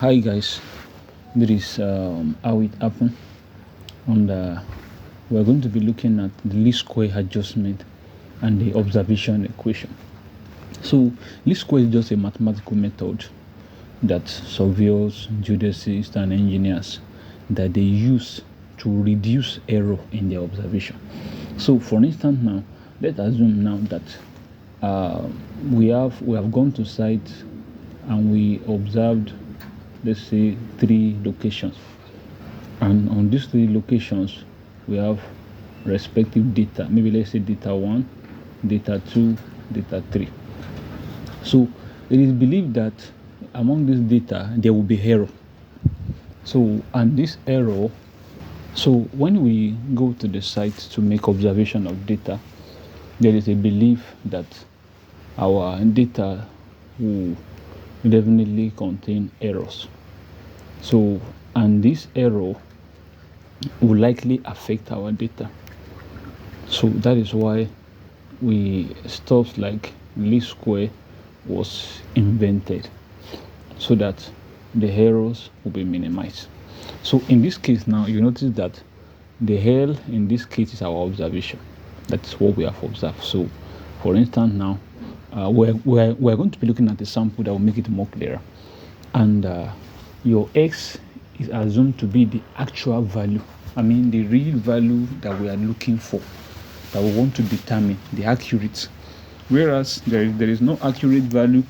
Hi guys, this is how it happened, and we're going to be looking at the least square adjustment and the observation equation. So least square is just a mathematical method that surveyors, geodesists, and engineers that they use to reduce error in their observation. So for instance, now let's assume now that we have gone to site and we observed, let's say, 3 locations, and on these 3 locations we have respective data. Maybe let's say data 1, data 2, data 3. So it is believed that among this data there will be error. So this error, so when we go to the site to make observation of data, there is a belief that our data will definitely contain errors. So, and this error will likely affect our data. So that is why stuff like least square was invented, so that the errors will be minimized. So in this case now, you notice that the L in this case is our observation. That's what we have observed. So for instance now, we're going to be looking at a sample that will make it more clearer, and your x is assumed to be the actual value, the real value that we are looking for, that we want to determine, the accurate, whereas there is no accurate value,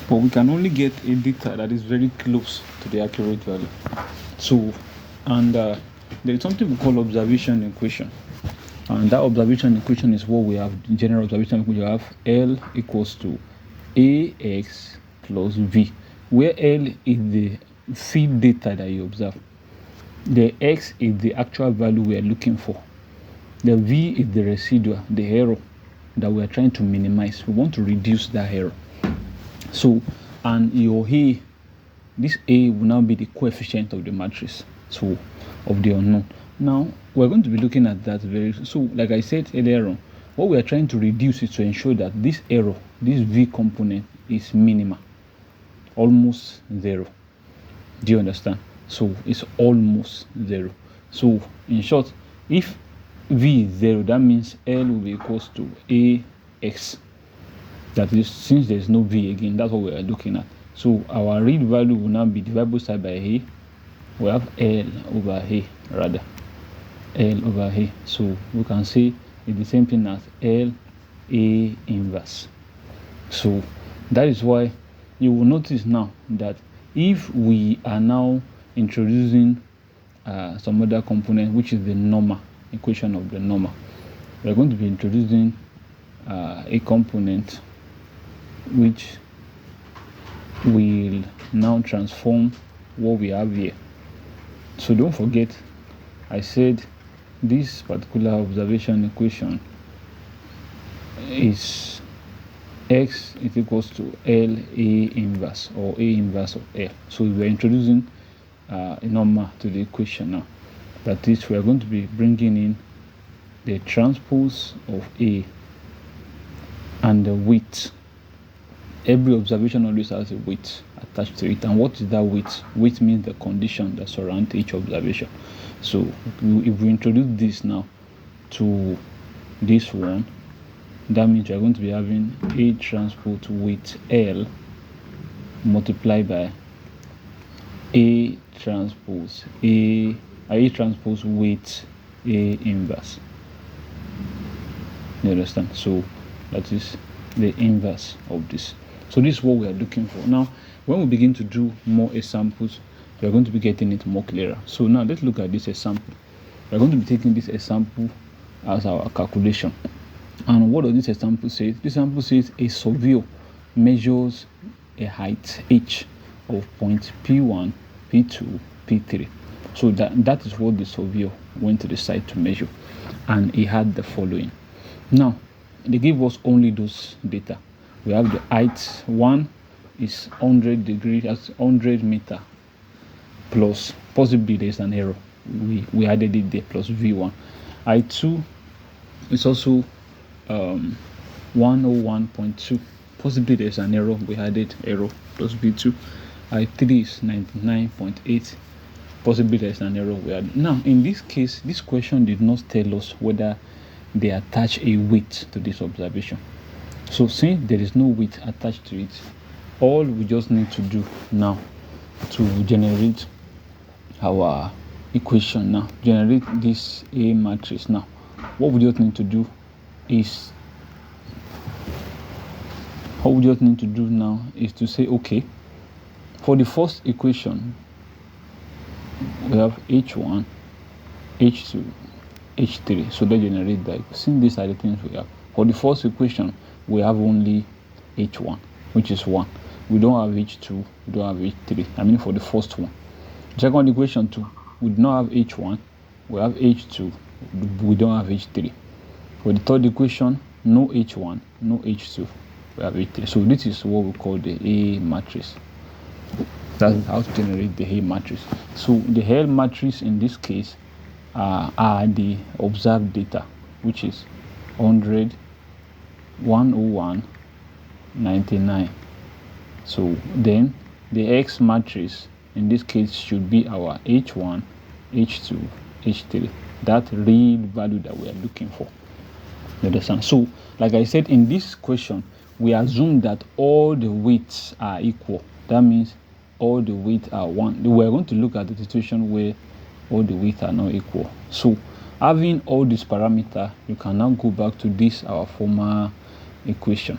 but we can only get a data that is very close to the accurate value. So, and there is something we call observation equation. And that observation equation is what we have. In general observation equation, you have L equals to AX plus V, where L is the field data that you observe. The X is the actual value we are looking for. The V is the residual, the error that we are trying to minimize. We want to reduce that error. So, and your A, this A will now be the coefficient of the matrix, so of the unknown. Now, we're going to be looking at that so like I said earlier on, what we are trying to reduce is to ensure that this error, this V component, is minimal, almost zero. Do you understand? So it's almost zero. So in short, if V is 0, that means L will be equals to AX. That is, since there's no V again, that's what we are looking at. So our real value will now be divided both sides by A. We have L over A, rather. L over A. So we can say it's the same thing as L A inverse. So that is why you will notice now that if we are now introducing some other component, which is the normal equation of the normal, we're going to be introducing a component which will now transform what we have here. So don't forget, I said this particular observation equation is X is equals to L A inverse, or A inverse of L. So we're introducing a normal to the equation now. That is, we are going to be bringing in the transpose of A and the width. Every observation always has a width attached to it. And what is that width? Width means the condition that surrounds each observation. So if we introduce this now to this one, that means we're going to be having A transpose with L multiplied by A transpose with A inverse. You understand? So that is the inverse of this. So this is what we are looking for. Now, when we begin to do more examples, we are going to be getting it more clearer. So now let's look at this example. We are going to be taking this example as our calculation. And what does this example say? This example says a surveyor measures a height h of point P1, P2, P3. So that is what the surveyor went to the site to measure. And he had the following. Now, they give us only those data. We have the height 1 is 100 degrees, that's 100 meter, plus possibly there's an error. We added it there, plus V1. Height 2 is also 101.2 possibly there's an error. We added error plus b2. I3 is 99.8. Possibly there's an error we had. Now, in this case, this question did not tell us whether they attach a weight to this observation. So since there is no weight attached to it, all we just need to do now to generate our equation now, generate this A matrix now, what we just need to do is to say, okay, for the first equation we have h1, h2, h3, so they generate that. Since these are the things we have, for the first equation we have only h1, which is 1. We don't have h2, we don't have h3. I mean, for the first one. Second equation 2, we do not have h1, we have h2, we don't have h3. For the third equation, no h1, no h2, we have h3. So this is what we call the A matrix. That's how to generate the A matrix. So the A matrix in this case are the observed data, which is 100, 101, 99. So then the X matrix in this case should be our h1, h2, h3, that real value that we are looking for. You understand? So like I said, in this question we assume that all the weights are equal. That means all the weights are 1. We are going to look at the situation where all the weights are not equal. So having all these parameters, you can now go back to this our former equation.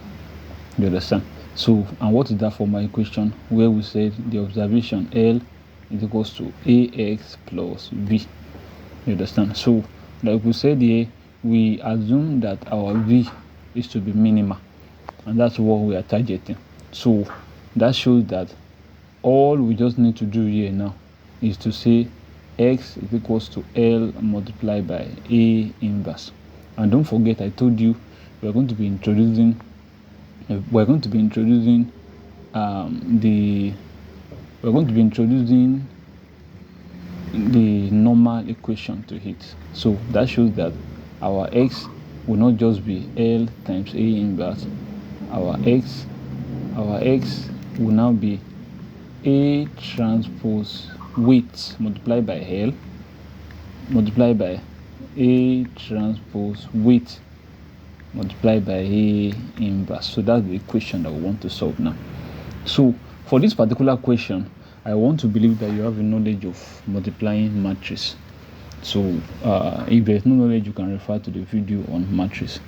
You understand? So, and what is that former equation? Where we said the observation L is equals to AX plus V. You understand? So like we said here, we assume that our V is to be minimal, and that's what we are targeting. So that shows that all we just need to do here now is to say X is equals to L multiplied by A inverse. And don't forget, I told you we're going to be introducing the normal equation to it. So that shows that our X will not just be L times A inverse. Our X will now be A transpose weight multiplied by L multiplied by A transpose weight multiplied by A inverse. So that's the equation that we want to solve now. So for this particular question, I want to believe that you have a knowledge of multiplying matrix. So if there's no knowledge, you can refer to the video on matrix.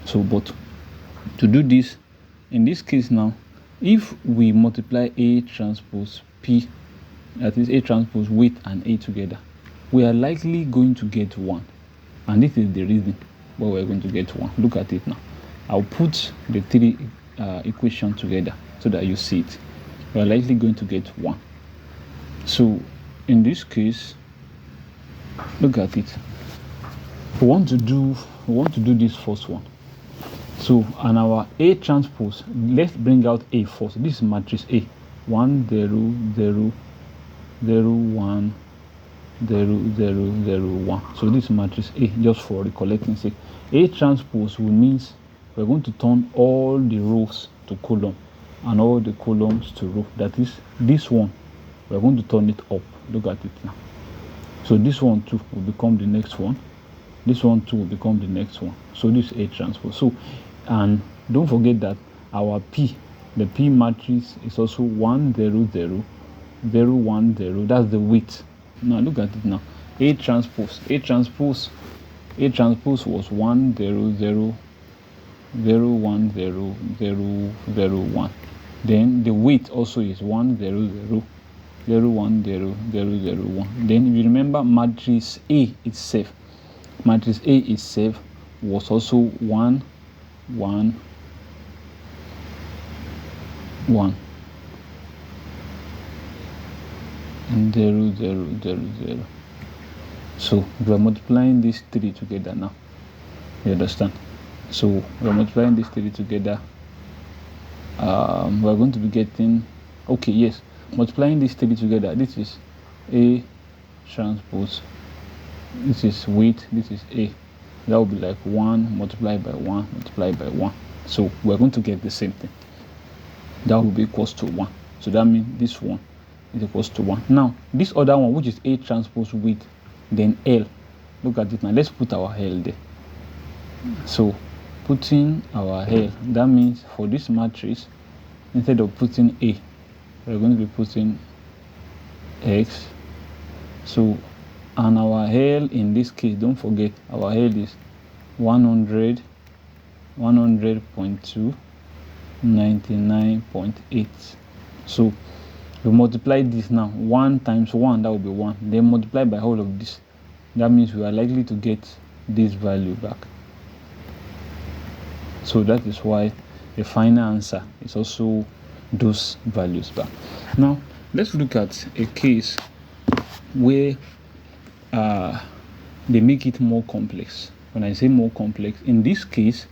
So but to do this, in this case now, if we multiply A transpose P, that is A transpose weight and A together, we are likely going to get 1. And this is the reason why we're going to get 1. Look at it now. I'll put the 3 equations together so that you see it. We're likely going to get 1. So in this case, look at it. We want to do this first one. So and our A transpose, let's bring out A first. This is matrix A. 1 0 0 0 1 0 0 0 1. So this is matrix A, just for recollecting sake. A transpose will means we're going to turn all the rows to column and all the columns to row. That is, this one we're going to turn it up. Look at it now. So this one too will become the next one. This one too will become the next one. So this is A transpose. So, and don't forget that our P, the P matrix is also 1 0 0 0 1 0. That's the weight. Now look at it now. A transpose was 1 0 0 0 1 0 0 0 1. Then the weight also is 1 0 0 0 1 0 0 0 1. Then if you remember, matrix A itself was also 1 1 1 and 0 0 0 0. So we are multiplying these 3 together now. You understand? So we are multiplying these 3 together. We are going to be getting, okay, yes, multiplying these 3 together. This is A transpose. This is weight. This is A. That will be like 1 multiplied by 1 multiplied by 1. So we're going to get the same thing. that will be equals to 1. So that means this one is equals to 1. Now this other one, which is A transpose with then L, look at it now. Let's put our L there. So putting our L, that means for this matrix, instead of putting A, we're going to be putting X. So, and our L in this case, don't forget, our L is 100, 100.2, 99.8. So we multiply this now. 1 times 1, that will be 1. Then multiply by all of this. That means we are likely to get this value back. So that is why the final answer is also those values back. Now let's look at a case where they make it more complex. When I say more complex, in this case,